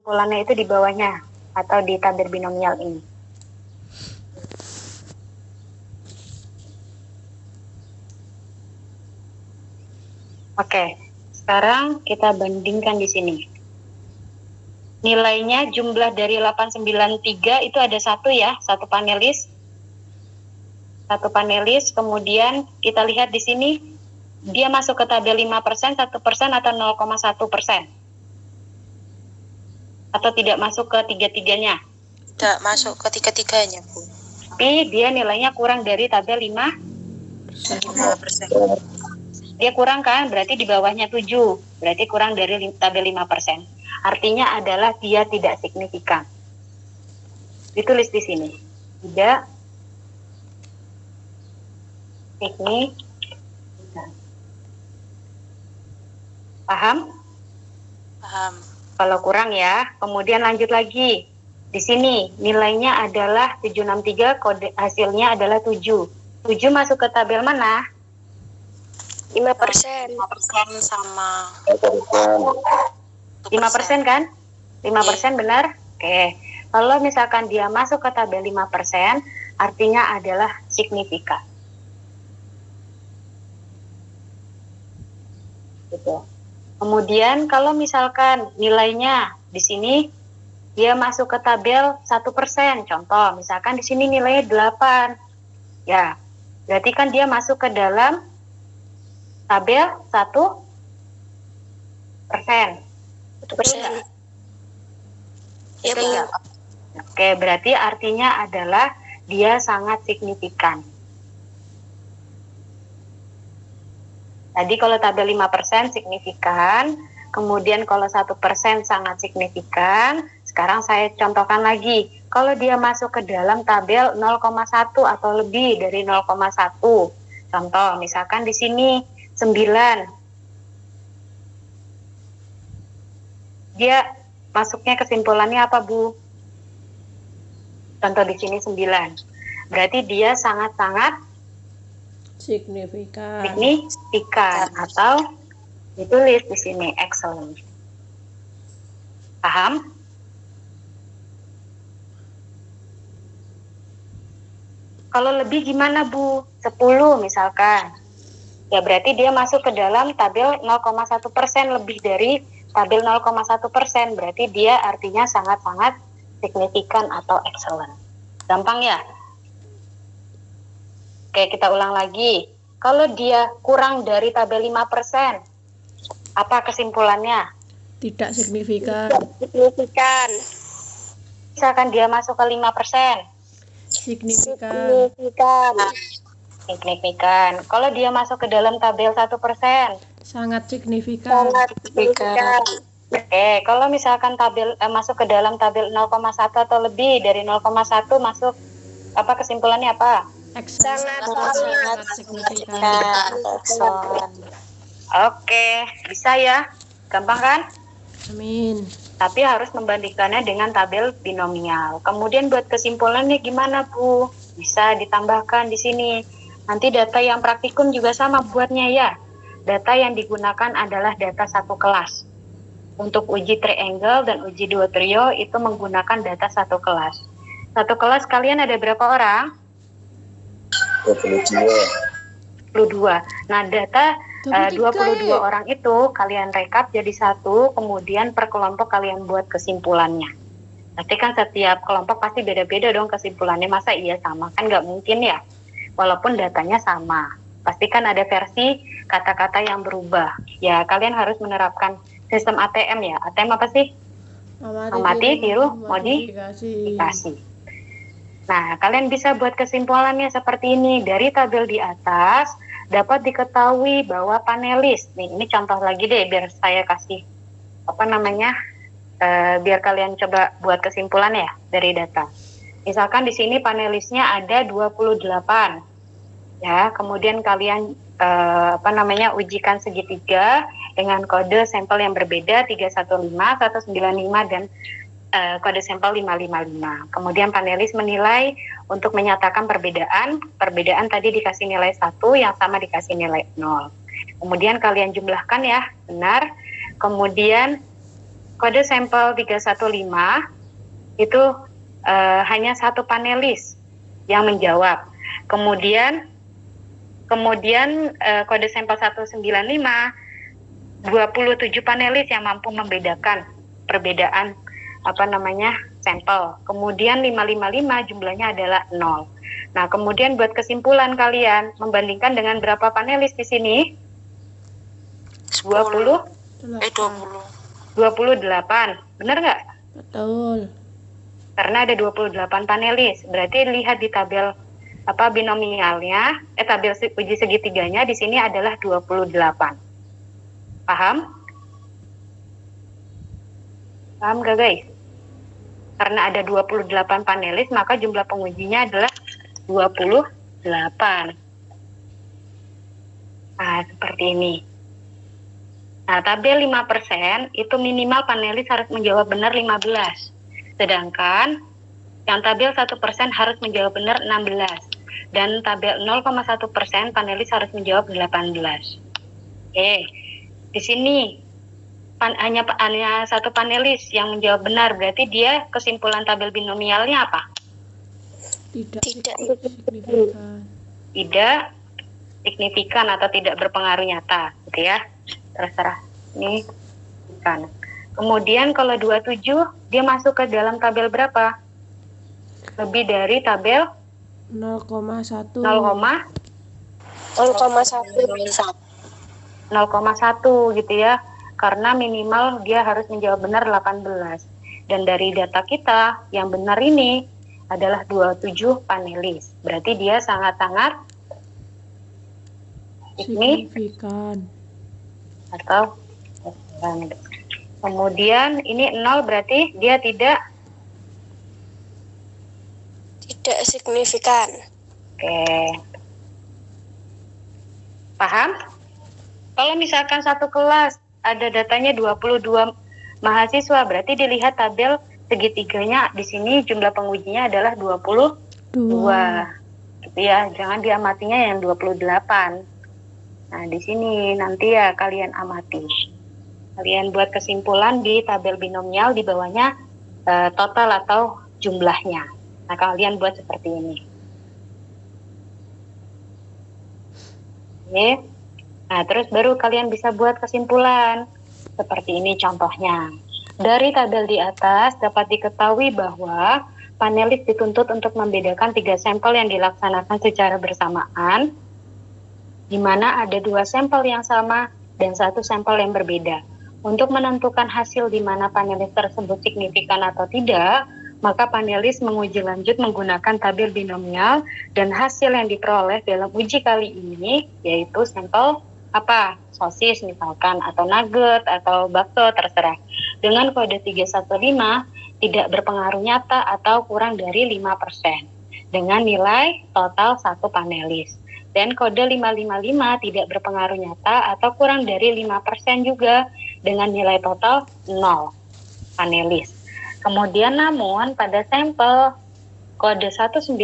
kesimpulannya itu di bawahnya atau di tabel binomial ini. Oke, sekarang kita bandingkan di sini. Nilainya jumlah dari 893 itu ada satu ya, satu panelis. Satu panelis, kemudian kita lihat di sini dia masuk ke tabel 5%, 1% atau 0,1%. Atau tidak masuk ke tiga-tiganya? Tidak masuk ke tiga-tiganya, Bu. Tapi dia nilainya kurang dari tabel 5%. Dia kurang kan, berarti di bawahnya 7. Berarti kurang dari tabel 5%. Artinya adalah dia tidak signifikan. Ditulis di sini. Tidak signifikan. Paham? Paham. Kalau kurang ya, kemudian lanjut lagi. Di sini nilainya adalah 763, kode hasilnya adalah 7. 7 masuk ke tabel mana? 5%. 5% sama 5% kan? 5% benar? Oke. Kalau misalkan dia masuk ke tabel 5%, artinya adalah signifikan. Gitu. Kemudian kalau misalkan nilainya di sini dia masuk ke tabel 1%, contoh misalkan di sini nilainya 8. Ya, berarti kan dia masuk ke dalam tabel 1%. 1%. Ya, Bu. Oke, berarti artinya adalah dia sangat signifikan. Tadi kalau tabel 5% signifikan, kemudian kalau 1% sangat signifikan. Sekarang saya contohkan lagi, kalau dia masuk ke dalam tabel 0,1 atau lebih dari 0,1. Contoh, misalkan di sini 9. Dia masuknya kesimpulannya apa, Bu? Contoh di sini 9. Berarti dia sangat-sangat signifikan atau ditulis di sini excellent. Paham? Kalau lebih gimana, Bu? 10 misalkan. Ya berarti dia masuk ke dalam tabel 0,1%, lebih dari tabel 0,1%. Berarti dia artinya sangat-sangat signifikan atau excellent. Gampang ya? Oke, kita ulang lagi. Kalau dia kurang dari tabel 5%, apa kesimpulannya? Tidak signifikan. Signifikan. Misalkan dia masuk ke 5%. Signifikan. Kalau dia masuk ke dalam tabel 1%. Sangat signifikan. Oke, kalau misalkan masuk ke dalam tabel 0,1 atau lebih dari 0,1 masuk, apa kesimpulannya apa? Sangat signifikan. Oke, bisa ya? Gampang kan? Amin. Tapi harus membandingkannya dengan tabel binomial. Kemudian buat kesimpulannya gimana, Bu? Bisa ditambahkan di sini. Nanti data yang praktikum juga sama buatnya ya. Data yang digunakan adalah data satu kelas. Untuk uji triangle dan uji duo trio itu menggunakan data satu kelas. Satu kelas kalian ada berapa orang? 22. Nah, data 22 orang itu kalian rekap jadi satu, kemudian per kelompok kalian buat kesimpulannya. Nanti kan setiap kelompok pasti beda-beda dong kesimpulannya, masa iya sama? Kan nggak mungkin ya, walaupun datanya sama. Pasti kan ada versi kata-kata yang berubah. Ya, kalian harus menerapkan sistem ATM ya. ATM apa sih? Amati, tiru, modifikasi. Nah, kalian bisa buat kesimpulannya seperti ini. Dari tabel di atas, dapat diketahui bahwa panelis, nih ini contoh lagi deh biar saya kasih, biar kalian coba buat kesimpulan ya dari data. Misalkan di sini panelisnya ada 28. Ya, kemudian kalian ujikan segitiga dengan kode sampel yang berbeda 315, 195 dan kode sampel 555. Kemudian panelis menilai untuk menyatakan perbedaan tadi dikasih nilai 1, yang sama dikasih nilai 0. Kemudian kalian jumlahkan ya, benar. Kemudian kode sampel 315 itu hanya satu panelis yang menjawab. Kemudian kode sampel 195 27 panelis yang mampu membedakan perbedaan sampel. Kemudian 555 jumlahnya adalah 0. Nah, kemudian buat kesimpulan kalian membandingkan dengan berapa panelis di sini? 28. Benar nggak? Betul. Karena ada 28 panelis. Berarti lihat di tabel binomialnya, tabel uji segitiganya di sini adalah 28. Paham? Paham gak guys? Karena ada 28 panelis, maka jumlah pengujinya adalah 28. Nah, seperti ini. Nah, tabel 5% itu minimal panelis harus menjawab benar 15. Sedangkan yang tabel 1% harus menjawab benar 16. Dan tabel 0,1% panelis harus menjawab 18. Oke, di sini hanya satu panelis yang menjawab benar, berarti dia kesimpulan tabel binomialnya apa? Tidak signifikan. Tidak signifikan atau tidak berpengaruh nyata, gitu ya. Terserah. Ini kan. Kemudian kalau 27 dia masuk ke dalam tabel berapa? Lebih dari tabel 0,1. 0,1 gitu ya. Karena minimal dia harus menjawab benar 18. Dan dari data kita yang benar ini adalah 27 panelis. Berarti dia sangat-sangat signifikan. Atau kemudian ini 0 berarti dia tidak signifikan. Oke. Paham? Kalau misalkan satu kelas ada datanya 22 mahasiswa, berarti dilihat tabel segitiganya di sini jumlah pengujinya adalah 22. Gitu ya, jangan diamatinya yang 28. Nah, di sini nanti ya kalian amati. Kalian buat kesimpulan di tabel binomial, di bawahnya total atau jumlahnya. Nah, kalian buat seperti ini. Oke. Nah, terus baru kalian bisa buat kesimpulan. Seperti ini contohnya. Dari tabel di atas dapat diketahui bahwa panelis dituntut untuk membedakan 3 sampel yang dilaksanakan secara bersamaan, di mana ada 2 sampel yang sama dan 1 sampel yang berbeda. Untuk menentukan hasil di mana panelis tersebut signifikan atau tidak, maka panelis menguji lanjut menggunakan tabel binomial dan hasil yang diperoleh dalam uji kali ini yaitu sampel sosis misalkan, atau nugget, atau bakso, terserah. Dengan kode 315 tidak berpengaruh nyata atau kurang dari 5% dengan nilai total 1 panelis. Dan kode 555 tidak berpengaruh nyata atau kurang dari 5% juga dengan nilai total 0 panelis. Kemudian namun pada sampel kode 195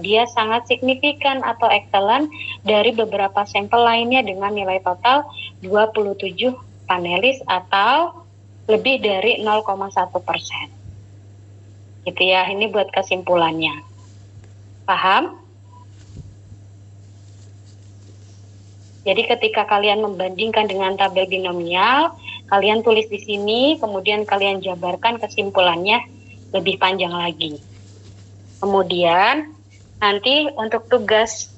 dia sangat signifikan atau excellent dari beberapa sampel lainnya dengan nilai total 27 panelis atau lebih dari 0,1%. Gitu ya, ini buat kesimpulannya. Paham? Jadi ketika kalian membandingkan dengan tabel binomial, kalian tulis di sini, kemudian kalian jabarkan kesimpulannya lebih panjang lagi. Kemudian nanti untuk tugas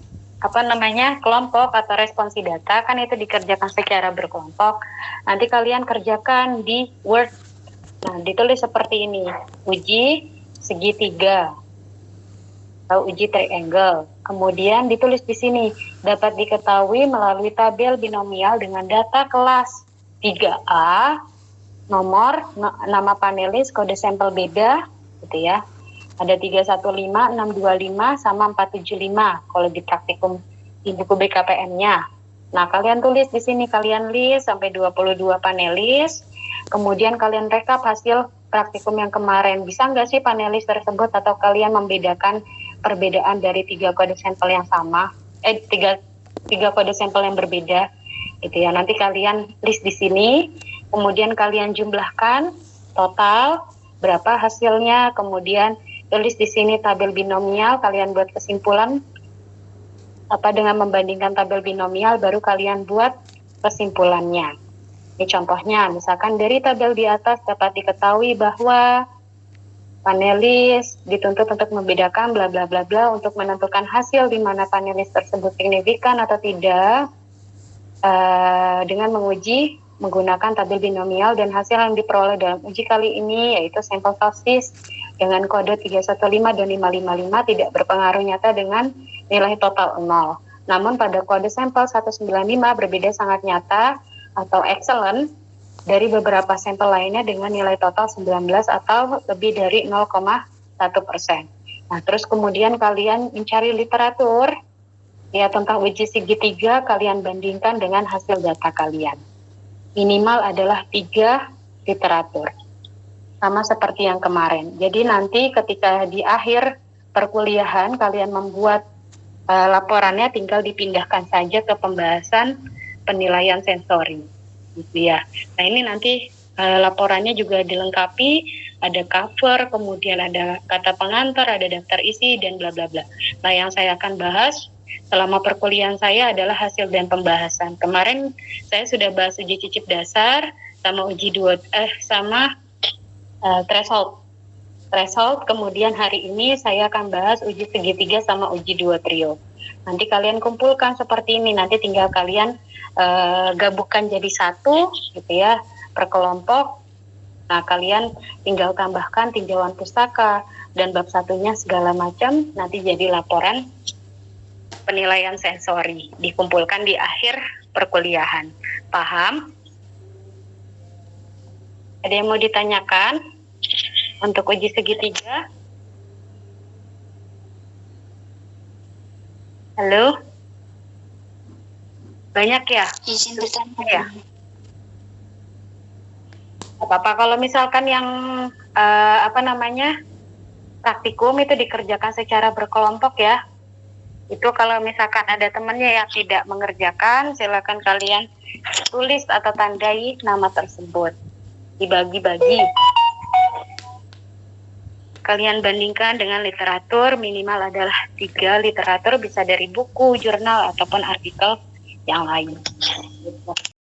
kelompok atau responsi data kan itu dikerjakan secara berkelompok. Nanti kalian kerjakan di Word. Nah, ditulis seperti ini. Uji segitiga atau uji triangle. Kemudian ditulis di sini dapat diketahui melalui tabel binomial dengan data kelas 3A, nomor, nama panelis, kode sampel beda, gitu ya. Ada 315, 625, sama 475 kalau di praktikum di buku BKPM-nya. Nah, kalian tulis di sini, kalian list sampai 22 panelis, kemudian kalian rekap hasil praktikum yang kemarin. Bisa nggak sih panelis tersebut atau kalian membedakan perbedaan dari 3 kode sampel yang sama, tiga kode sampel yang berbeda, gitu ya. Nanti kalian list di sini, Kemudian kalian jumlahkan total berapa hasilnya, kemudian tulis di sini tabel binomial, kalian buat kesimpulan dengan membandingkan tabel binomial, baru kalian buat kesimpulannya. Ini contohnya, misalkan dari tabel di atas dapat diketahui bahwa panelis dituntut untuk membedakan bla bla bla bla untuk menentukan hasil di mana panelis tersebut signifikan atau tidak dengan menguji menggunakan tabel binomial, dan hasil yang diperoleh dalam uji kali ini yaitu sampel sosis dengan kode 315 dan 555 tidak berpengaruh nyata dengan nilai total 0. Namun pada kode sampel 195 berbeda sangat nyata atau excellent dari beberapa sampel lainnya dengan nilai total 19 atau lebih dari 0,1%. Nah, terus kemudian kalian mencari literatur ya tentang uji segitiga, kalian bandingkan dengan hasil data kalian. Minimal adalah 3 literatur. Sama seperti yang kemarin. Jadi nanti ketika di akhir perkuliahan kalian membuat laporannya, tinggal dipindahkan saja ke pembahasan penilaian sensori. Gitu ya. Nah, ini nanti laporannya juga dilengkapi, ada cover, kemudian ada kata pengantar, ada daftar isi, dan bla bla bla. Nah, yang saya akan bahas selama perkuliahan saya adalah hasil dan pembahasan. Kemarin saya sudah bahas uji cicip dasar sama threshold. Kemudian hari ini saya akan bahas uji segitiga sama uji 2 trio. Nanti kalian kumpulkan seperti ini, nanti tinggal kalian gabungkan jadi satu gitu ya, per kelompok. Nah, kalian tinggal tambahkan tinjauan pustaka dan bab satunya segala macam, nanti jadi laporan penilaian sensori, dikumpulkan di akhir perkuliahan. Paham? Ada yang mau ditanyakan untuk uji segitiga? Halo? Banyak ya? Izin bertanya. Ya. Apa-apa kalau misalkan yang praktikum itu dikerjakan secara berkelompok ya. Itu kalau misalkan ada temannya yang tidak mengerjakan, silakan kalian tulis atau tandai nama tersebut. Dibagi-bagi. Kalian bandingkan dengan literatur, minimal adalah 3 literatur, bisa dari buku, jurnal, ataupun artikel yang lain.